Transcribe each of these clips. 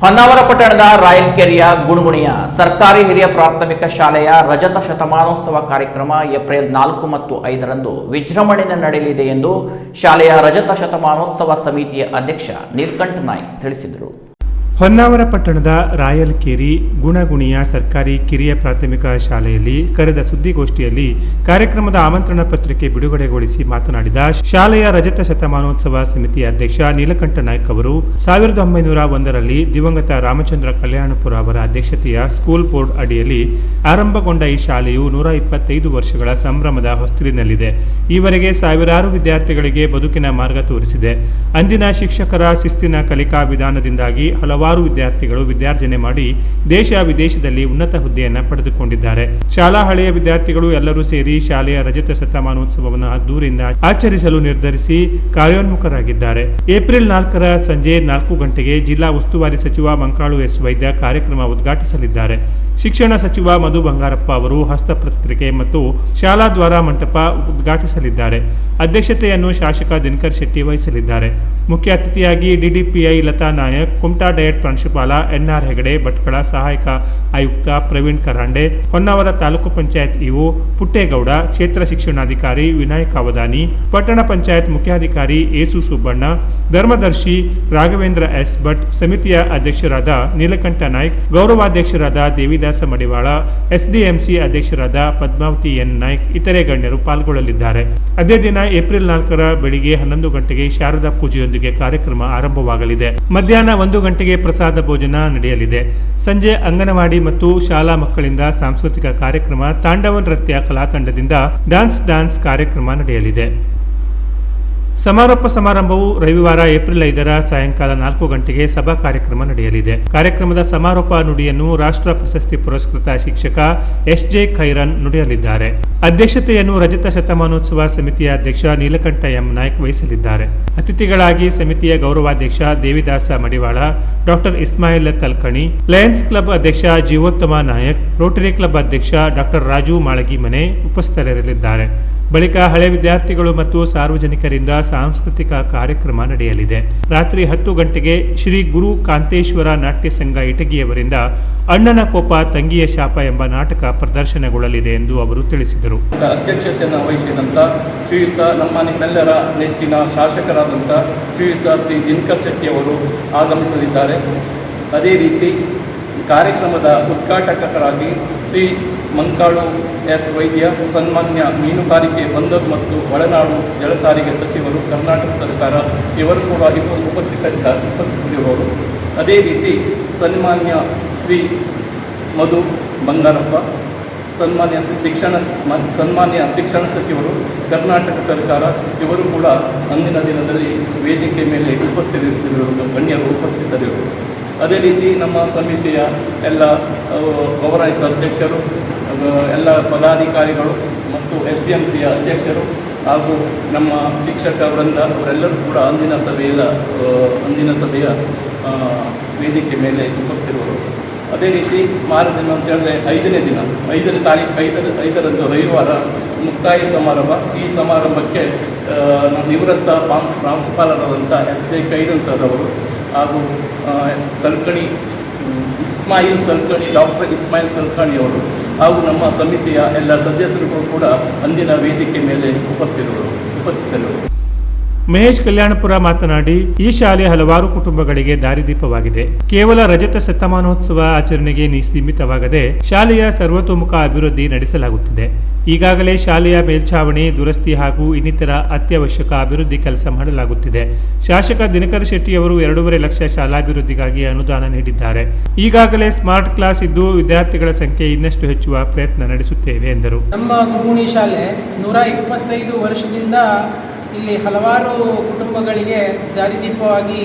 ಹೊನ್ನಾವರ ಪಟ್ಟಣದ ರಾಯಲಕೆರೆಯ ಗುಣಗುಣಿಯ ಸರ್ಕಾರಿ ಹಿರಿಯ ಪ್ರಾಥಮಿಕ ಶಾಲೆಯ ರಜತ ಶತಮಾನೋತ್ಸವ ಕಾರ್ಯಕ್ರಮ ಏಪ್ರಿಲ್ 4 ಮತ್ತು 5ರಂದು ವಿಜೃಂಭಣೆಯಿಂದ ನಡೆಯಲಿದೆ ಎಂದು ಶಾಲೆಯ ರಜತ ಶತಮಾನೋತ್ಸವ ಸಮಿತಿಯ ಅಧ್ಯಕ್ಷ ನೀಲಕಂಠ ನಾಯ್ಕ ತಿಳಿಸಿದರು. ಹೊನ್ನಾವರ ಪಟ್ಟಣದ ರಾಯಲಕೇರಿ ಗುಣಗುಣಿಯ ಸರ್ಕಾರಿ ಕಿರಿಯ ಪ್ರಾಥಮಿಕ ಶಾಲೆಯಲ್ಲಿ ಕರೆದ ಸುದ್ದಿಗೋಷ್ಠಿಯಲ್ಲಿ ಕಾರ್ಯಕ್ರಮದ ಆಮಂತ್ರಣ ಪತ್ರಿಕೆ ಬಿಡುಗಡೆಗೊಳಿಸಿ ಮಾತನಾಡಿದ ಶಾಲೆಯ ರಜತ ಶತಮಾನೋತ್ಸವ ಸಮಿತಿಯ ಅಧ್ಯಕ್ಷ ನೀಲಕಂಠ ನಾಯ್ಕ ಅವರು 1901ರಲ್ಲಿ ದಿವಂಗತ ರಾಮಚಂದ್ರ ಕಲ್ಯಾಣಪುರ ಅವರ ಅಧ್ಯಕ್ಷತೆಯ ಸ್ಕೂಲ್ ಬೋರ್ಡ್ ಅಡಿಯಲ್ಲಿ ಆರಂಭಗೊಂಡ ಈ ಶಾಲೆಯು 125 ವರ್ಷಗಳ ಸಂಭ್ರಮದ ಹೊಸ್ತಿಲಿನಲ್ಲಿದೆ. ಈವರೆಗೆ ಸಾವಿರಾರು ವಿದ್ಯಾರ್ಥಿಗಳಿಗೆ ಬದುಕಿನ ಮಾರ್ಗ ತೋರಿಸಿದೆ. ಅಂದಿನ ಶಿಕ್ಷಕರ ಶಿಸ್ತಿನ ಕಲಿಕಾ ವಿಧಾನದಿಂದಾಗಿ ಹಲವಾರು ವಿದ್ಯಾರ್ಥಿಗಳು ವಿದ್ಯಾರ್ಜನೆ ಮಾಡಿ ದೇಶ ವಿದೇಶದಲ್ಲಿ ಉನ್ನತ ಹುದ್ದೆಯನ್ನು ಪಡೆದುಕೊಂಡಿದ್ದಾರೆ. ಶಾಲಾ ಹಳೆಯ ವಿದ್ಯಾರ್ಥಿಗಳು ಎಲ್ಲರೂ ಸೇರಿ ಶಾಲೆಯ ರಜತ ಶತಮಾನೋತ್ಸವವನ್ನು ಅದ್ದೂರಿಯಿಂದ ಆಚರಿಸಲು ನಿರ್ಧರಿಸಿ ಕಾರ್ಯೋನ್ಮುಖರಾಗಿದ್ದಾರೆ. ಏಪ್ರಿಲ್ 4ರ ಸಂಜೆ 4 ಗಂಟೆಗೆ ಜಿಲ್ಲಾ ಉಸ್ತುವಾರಿ ಸಚಿವ ಮಂಕಾಳು ಎಸ್ ವೈದ್ಯ ಕಾರ್ಯಕ್ರಮ ಉದ್ಘಾಟಿಸಲಿದ್ದಾರೆ. ಶಿಕ್ಷಣ ಸಚಿವ ಮಧು ಬಂಗಾರಪ್ಪ ಅವರು ಹಸ್ತಪತ್ರಿಕೆ ಮತ್ತು ಶಾಲಾ ದ್ವಾರ ಮಂಟಪ ಉದ್ಘಾಟಿಸಲಿದ್ದಾರೆ. ಅಧ್ಯಕ್ಷತೆಯನ್ನು ಶಾಸಕ ದಿನಕರ್ ಶೆಟ್ಟಿ ವಹಿಸಲಿದ್ದಾರೆ. ಮುಖ್ಯ ಅತಿಥಿಯಾಗಿ ಡಿಡಿಪಿಐ ಲತಾ ನಾಯಕ್, ಕುಮಟಾ ಡಯಟ್ ಪ್ರಾಂಶುಪಾಲ ಎನ್ಆರ್ ಹೆಗಡೆ, ಭಟ್ಕಳ ಸಹಾಯಕ ಆಯುಕ್ತ ಪ್ರವೀಣ್ ಕರಾಂಡೆ, ಹೊನ್ನಾವರ ತಾಲೂಕು ಪಂಚಾಯತ್ ಇಒ ಪುಟ್ಟೇಗೌಡ, ಕ್ಷೇತ್ರ ಶಿಕ್ಷಣಾಧಿಕಾರಿ ವಿನಾಯಕ್ ಅವಧಾನಿ, ಪಟ್ಟಣ ಪಂಚಾಯತ್ ಮುಖ್ಯಾಧಿಕಾರಿ ಏಸು ಸುಬ್ಬಣ್ಣ, ಧರ್ಮದರ್ಶಿ ರಾಘವೇಂದ್ರ ಎಸ್ ಭಟ್, ಸಮಿತಿಯ ಅಧ್ಯಕ್ಷರಾದ ನೀಲಕಂಠ ನಾಯ್ಕ್, ಗೌರವಾಧ್ಯಕ್ಷರಾದ ದೇವಿದಾಸ ಮಡಿವಾಳ, ಎಸ್ಡಿಎಂಸಿ ಅಧ್ಯಕ್ಷರಾದ ಪದ್ಮಾವತಿ ಎನ್ ನಾಯ್ಕ್ ಇತರೆ ಗಣ್ಯರು ಪಾಲ್ಗೊಳ್ಳಲಿದ್ದಾರೆ. ಅದೇ ದಿನ ಏಪ್ರಿಲ್ 4ರ ಬೆಳಿಗ್ಗೆ 11 ಗಂಟೆಗೆ ಶಾರದಾ ಪೂಜೆಯೊಂದಿಗೆ ಕಾರ್ಯಕ್ರಮ ಆರಂಭವಾಗಲಿದೆ. ಮಧ್ಯಾಹ್ನ 1 ಗಂಟೆಗೆ ಪ್ರಸಾದ ಭೋಜನ ನಡೆಯಲಿದೆ. ಸಂಜೆ ಅಂಗನವಾಡಿ ಮತ್ತು ಶಾಲಾ ಮಕ್ಕಳಿಂದ ಸಾಂಸ್ಕೃತಿಕ ಕಾರ್ಯಕ್ರಮ, ತಾಂಡವ ನೃತ್ಯ ಕಲಾತಂಡದಿಂದ ಡ್ಯಾನ್ಸ್ ಕಾರ್ಯಕ್ರಮ ನಡೆಯಲಿದೆ. ಸಮಾರೋಪ ಸಮಾರಂಭವು ರವಿವಾರ ಏಪ್ರಿಲ್ 5ರ ಸಾಯಂಕಾಲ 4 ಗಂಟೆಗೆ ಸಭಾ ಕಾರ್ಯಕ್ರಮ ನಡೆಯಲಿದೆ. ಕಾರ್ಯಕ್ರಮದ ಸಮಾರೋಪ ನುಡಿಯನ್ನು ರಾಷ್ಟ್ರ ಪ್ರಶಸ್ತಿ ಪುರಸ್ಕೃತ ಶಿಕ್ಷಕ ಎಸ್.ಜೆ. ಖೈರನ್ ನುಡಿಯಲಿದ್ದಾರೆ. ಅಧ್ಯಕ್ಷತೆಯನ್ನು ರಜತ ಶತಮಾನೋತ್ಸವ ಸಮಿತಿಯ ಅಧ್ಯಕ್ಷ ನೀಲಕಂಠ ಎಂ ನಾಯ್ಕ ವಹಿಸಲಿದ್ದಾರೆ. ಅತಿಥಿಗಳಾಗಿ ಸಮಿತಿಯ ಗೌರವಾಧ್ಯಕ್ಷ ದೇವಿದಾಸ ಮಡಿವಾಳ, ಡಾಕ್ಟರ್ ಇಸ್ಮಾಯಿಲ್ ತಲ್ಕಣಿ, ಲಯನ್ಸ್ ಕ್ಲಬ್ ಅಧ್ಯಕ್ಷ ಜೀವೋತ್ತಮ ನಾಯಕ್, ರೋಟರಿ ಕ್ಲಬ್ ಅಧ್ಯಕ್ಷ ಡಾಕ್ಟರ್ ರಾಜು ಮಾಳಗಿ ಮನೆ ಉಪಸ್ಥಿತರಿರಲಿದ್ದಾರೆ. ಬಳಿಕ ಹಳೆ ವಿದ್ಯಾರ್ಥಿಗಳು ಮತ್ತು ಸಾರ್ವಜನಿಕರಿಂದ ಸಾಂಸ್ಕೃತಿಕ ಕಾರ್ಯಕ್ರಮ ನಡೆಯಲಿದೆ. ರಾತ್ರಿ 10 ಗಂಟೆಗೆ ಶ್ರೀ ಗುರು ಕಾಂತೇಶ್ವರ ನಾಟ್ಯ ಸಂಘ ಇಟಗಿಯವರಿಂದ ಅಣ್ಣನ ಕೋಪ ತಂಗಿಯ ಶಾಪ ಎಂಬ ನಾಟಕ ಪ್ರದರ್ಶನಗೊಳ್ಳಲಿದೆ ಎಂದು ಅವರು ತಿಳಿಸಿದರು. ಅಧ್ಯಕ್ಷತೆಯನ್ನು ವಹಿಸಿದಂಥ ಶ್ರೀಯುತ ನಮ್ಮ ನಿಮ್ಮೆಲ್ಲರ ನೆಚ್ಚಿನ ಶಾಸಕರಾದಂಥ ಶ್ರೀಯುತ ಶ್ರೀ ದಿನಕರ್ ಶೆಟ್ಟಿ ಅವರು ಆಗಮಿಸಲಿದ್ದಾರೆ. ಅದೇ ರೀತಿ ಕಾರ್ಯಕ್ರಮದ ಉದ್ಘಾಟಕರಾಗಿ ಶ್ರೀ ಮಂಕಾಳು ಎಸ್ ವೈದ್ಯ, ಸನ್ಮಾನ್ಯ ಮೀನುಗಾರಿಕೆ, ಬಂದರು ಮತ್ತು ಒಳನಾಡು ಜಲಸಾರಿಗೆ ಸಚಿವರು, ಕರ್ನಾಟಕ ಸರ್ಕಾರ ಇವರು ಕೂಡ ಉಪಸ್ಥಿತರಿರುವರು. ಅದೇ ರೀತಿ ಸನ್ಮಾನ್ಯ ಶ್ರೀ ಮಧು ಬಂಗಾರಪ್ಪ, ಸನ್ಮಾನ್ಯ ಶಿಕ್ಷಣ ಸಚಿವರು, ಕರ್ನಾಟಕ ಸರ್ಕಾರ ಇವರು ಕೂಡ ಅಂದಿನ ದಿನದಲ್ಲಿ ವೇದಿಕೆ ಮೇಲೆ ಉಪಸ್ಥಿತರಿರುವುದು, ಗಣ್ಯರು ಉಪಸ್ಥಿತರಿರುವರು. ಅದೇ ರೀತಿ ನಮ್ಮ ಸಮಿತಿಯ ಎಲ್ಲ ಗೌರವಾನ್ವಿತ ಅಧ್ಯಕ್ಷರು, ಎಲ್ಲ ಪದಾಧಿಕಾರಿಗಳು ಮತ್ತು SDMCಯ ಅಧ್ಯಕ್ಷರು ಹಾಗೂ ನಮ್ಮ ಶಿಕ್ಷಕ ವೃಂದ ಅವರೆಲ್ಲರೂ ಕೂಡ ಅಂದಿನ ಸಭೆಯ ವೇದಿಕೆ ಮೇಲೆ ಉಪಸ್ಥಿತರು. ಅದೇ ರೀತಿ ಮಾರದಿನ ಅಂತ ಹೇಳಿದ್ರೆ 5ನೇ ತಾರೀಕು 5ರಂದು ರವಿವಾರ ಮುಕ್ತಾಯ ಸಮಾರಂಭ. ಈ ಸಮಾರಂಭಕ್ಕೆ ನಿವೃತ್ತ ಪ್ರಾಂಶುಪಾಲರಾದಂಥ S.J. ಖೈರನ್ ಸರ್ ಅವರು ಹಾಗೂ ಡಾಕ್ಟರ್ ಇಸ್ಮಾಯಿಲ್ ತಲ್ಕಣಿ ಅವರು ಹಾಗೂ ನಮ್ಮ ಸಮಿತಿಯ ಎಲ್ಲ ಸದಸ್ಯರುಗಳು ಕೂಡ ಅಂದಿನ ವೇದಿಕೆ ಮೇಲೆ ಉಪಸ್ಥಿತರು. ಮಹೇಶ್ ಕಲ್ಯಾಣಪುರ ಮಾತನಾಡಿ, ಈ ಶಾಲೆ ಹಲವಾರು ಕುಟುಂಬಗಳಿಗೆ ದಾರಿದೀಪವಾಗಿದೆ. ಕೇವಲ ರಜತ ಶತಮಾನೋತ್ಸವ ಆಚರಣೆಗೆ ಸೀಮಿತವಾಗದೆ ಶಾಲೆಯ ಸರ್ವತೋಮುಖ ಅಭಿವೃದ್ಧಿ ನಡೆಸಲಾಗುತ್ತಿದೆ. ಈಗಾಗಲೇ ಶಾಲೆಯ ಮೇಲ್ಛಾವಣಿ ದುರಸ್ತಿ ಹಾಗೂ ಇನ್ನಿತರ ಅತ್ಯವಶ್ಯಕ ಅಭಿವೃದ್ಧಿ ಕೆಲಸ ಮಾಡಲಾಗುತ್ತಿದೆ. ಶಾಸಕ ದಿನಕರ್ ಶೆಟ್ಟಿ ಅವರು 2.5 ಲಕ್ಷ ಶಾಲಾಭಿವೃದ್ಧಿಗಾಗಿ ಅನುದಾನ ನೀಡಿದ್ದಾರೆ. ಈಗಾಗಲೇ ಸ್ಮಾರ್ಟ್ ಕ್ಲಾಸ್ ಇದ್ದು ವಿದ್ಯಾರ್ಥಿಗಳ ಸಂಖ್ಯೆ ಇನ್ನಷ್ಟು ಹೆಚ್ಚುವ ಪ್ರಯತ್ನ ನಡೆಸುತ್ತೇವೆ ಎಂದರು. ನಮ್ಮ ಗುಣಗುಣಿ ಶಾಲೆ 125 ವರ್ಷದಿಂದ ಇಲ್ಲಿ ಹಲವಾರು ಕುಟುಂಬಗಳಿಗೆ ದಾರಿದೀಪವಾಗಿ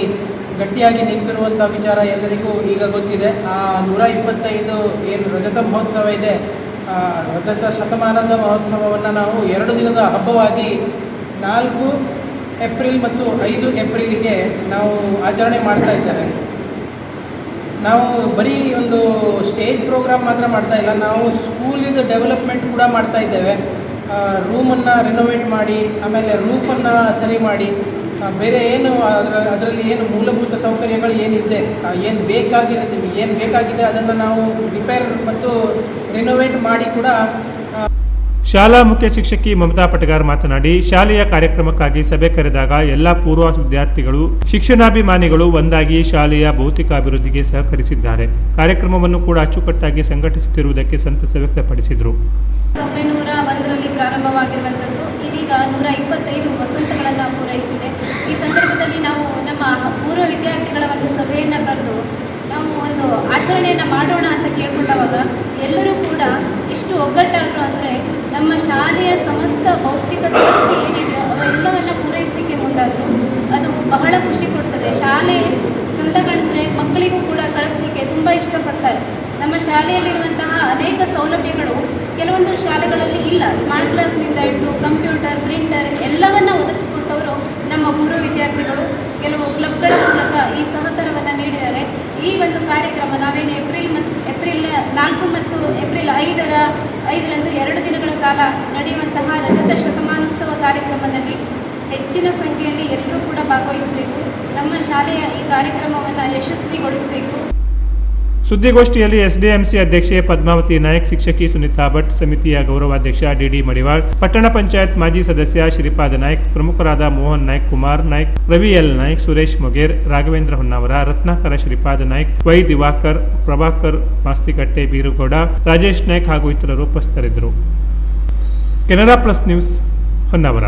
ಗಟ್ಟಿಯಾಗಿ ನಿಂತಿರುವಂಥ ವಿಚಾರ ಎಲ್ಲರಿಗೂ ಈಗ ಗೊತ್ತಿದೆ. ಆ 125 ಏನು ರಜತ ಮಹೋತ್ಸವ ಇದೆ, ರಜತ ಶತಮಾನದ ಮಹೋತ್ಸವವನ್ನು ನಾವು 2 ದಿನದ ಹಬ್ಬವಾಗಿ 4 ಏಪ್ರಿಲ್ ಮತ್ತು 5 ಏಪ್ರಿಲಿಗೆ ನಾವು ಆಚರಣೆ ಮಾಡ್ತಾ ಇದ್ದೇವೆ. ನಾವು ಬರೀ ಒಂದು ಸ್ಟೇಜ್ ಪ್ರೋಗ್ರಾಮ್ ಮಾತ್ರ ಮಾಡ್ತಾ ಇಲ್ಲ, ನಾವು ಸ್ಕೂಲಿಂದ ಡೆವಲಪ್ಮೆಂಟ್ ಕೂಡ ಮಾಡ್ತಾ ಇದ್ದೇವೆ. ರೂಮನ್ನು ರಿನೋವೇಟ್ ಮಾಡಿ, ಆಮೇಲೆ ರೂಫನ್ನು ಸರಿ ಮಾಡಿ, ಬೇರೆ ಏನು ಅದರಲ್ಲಿ ಏನು ಮೂಲಭೂತ ಸೌಕರ್ಯಗಳು ಏನಿದೆ, ಏನು ಬೇಕಾಗಿದೆ ಅದನ್ನು ನಾವು ರಿಪೇರ್ ಮತ್ತು ರಿನೋವೇಟ್ ಮಾಡಿ ಕೂಡ. ಶಾಲಾ ಮುಖ್ಯ ಶಿಕ್ಷಕಿ ಮಮತಾ ಪಟಗಾರ್ ಮಾತನಾಡಿ, ಶಾಲೆಯ ಕಾರ್ಯಕ್ರಮಕ್ಕಾಗಿ ಸಭೆ ಕರೆದಾಗ ಎಲ್ಲ ಪೂರ್ವ ವಿದ್ಯಾರ್ಥಿಗಳು, ಶಿಕ್ಷಣಾಭಿಮಾನಿಗಳು ಒಂದಾಗಿ ಶಾಲೆಯ ಭೌತಿಕ ಅಭಿವೃದ್ಧಿಗೆ ಸಹಕರಿಸಿದ್ದಾರೆ. ಕಾರ್ಯಕ್ರಮವನ್ನು ಕೂಡ ಅಚ್ಚುಕಟ್ಟಾಗಿ ಸಂಘಟಿಸುತ್ತಿರುವುದಕ್ಕೆ ಸಂತಸ ವ್ಯಕ್ತಪಡಿಸಿದರು. 1901ರಲ್ಲಿ ಪ್ರಾರಂಭವಾಗಿರುವಂಥದ್ದು ಇದೀಗ 125 ವಸಂತಗಳನ್ನು ಪೂರೈಸಿದೆ. ಈ ಸಂದರ್ಭದಲ್ಲಿ ನಾವು ನಮ್ಮ ಪೂರ್ವ ವಿದ್ಯಾರ್ಥಿಗಳ ಒಂದು ಸಭೆಯನ್ನು ಕರೆದು ನಾವು ಒಂದು ಆಚರಣೆಯನ್ನು ಮಾಡೋಣ ಅಂತ ಕೇಳ್ಕೊಂಡಾಗ ಎಲ್ಲರೂ ಕೂಡ ಎಷ್ಟು ಒಗ್ಗಟ್ಟಾದರು ಅಂದರೆ ನಮ್ಮ ಶಾಲೆಯ ಸಮಸ್ತ ಭೌತಿಕ ದುರಸ್ತಿ ಏನಿದೆಯೋ ಅವೆಲ್ಲವನ್ನು ಪೂರೈಸಲಿಕ್ಕೆ ಮುಂದಾದರು. ಅದು ಬಹಳ ಖುಷಿ ಕೊಡ್ತದೆ. ಶಾಲೆ ಚಂದ ಕಾಣಿದ್ರೆ ಮಕ್ಕಳಿಗೂ ಕೂಡ ಕಳಿಸ್ಲಿಕ್ಕೆ ತುಂಬ ಇಷ್ಟಪಡ್ತಾರೆ. ನಮ್ಮ ಶಾಲೆಯಲ್ಲಿರುವಂತಹ ಅನೇಕ ಸೌಲಭ್ಯಗಳು ಕೆಲವೊಂದು ಶಾಲೆಗಳಲ್ಲಿ ಇಲ್ಲ. ಸ್ಮಾರ್ಟ್ ಕ್ಲಾಸ್ನಿಂದ ಹಿಡಿದು ಕಂಪ್ಯೂಟರ್, ಪ್ರಿಂಟರ್ ಎಲ್ಲವನ್ನು ಒದಗಿಸ್ಕೊಟ್ಟವರು ನಮ್ಮ ಪೂರ್ವ ವಿದ್ಯಾರ್ಥಿಗಳು. ಕೆಲವು ಕ್ಲಬ್ಗಳ ಮೂಲಕ ಈ ಸಹಕಾರವನ್ನು ನೀಡಿದ್ದಾರೆ. ಈ ಒಂದು ಕಾರ್ಯಕ್ರಮ ನಾವೇನು ಏಪ್ರಿಲ್ 4 ಮತ್ತು ಏಪ್ರಿಲ್ 5ರಂದು 2 ದಿನಗಳ ಕಾಲ ನಡೆಯುವಂತಹ ರಜತ ಶತಮಾನೋತ್ಸವ ಕಾರ್ಯಕ್ರಮದಲ್ಲಿ ಹೆಚ್ಚಿನ ಸಂಖ್ಯೆಯಲ್ಲಿ ಎಲ್ಲರೂ ಕೂಡ ಭಾಗವಹಿಸಬೇಕು. ನಮ್ಮ ಶಾಲೆಯ ಈ ಕಾರ್ಯಕ್ರಮವನ್ನು ಯಶಸ್ವಿಗೊಳಿಸಬೇಕು. ಸುದ್ದಿಗೋಷ್ಠಿಯಲ್ಲಿ ಎಸ್ಡಿಎಂಸಿ ಅಧ್ಯಕ್ಷೆ ಪದ್ಮಾವತಿ ನಾಯಕ್, ಶಿಕ್ಷಕಿ ಸುನಿತಾ ಭಟ್, ಸಮಿತಿಯ ಗೌರವಾಧ್ಯಕ್ಷ ಡಿಡಿ ಮಡಿವಾಳ್, ಪಟ್ಟಣ ಪಂಚಾಯತ್ ಮಾಜಿ ಸದಸ್ಯ ಶ್ರೀಪಾದ ನಾಯ್ಕ್, ಪ್ರಮುಖರಾದ ಮೋಹನ್ ನಾಯ್ಕ್, ಕುಮಾರ್ ನಾಯ್ಕ್, ರವಿ ಎಲ್ ನಾಯ್ಕ್, ಸುರೇಶ್ ಮೊಗೇರ್, ರಾಘವೇಂದ್ರ ಹೊನ್ನಾವರ, ರತ್ನಾಕರ ಶ್ರೀಪಾದ ನಾಯ್ಕ್, ವೈ ದಿವಾಕರ್, ಪ್ರಭಾಕರ್ ಮಾಸ್ತಿಕಟ್ಟೆ, ಬೀರುಗೌಡ, ರಾಜೇಶ್ ನಾಯ್ಕ್ ಹಾಗೂ ಇತರರು ಉಪಸ್ಥಿತರಿದ್ದರು. Canara plus news Honnavar.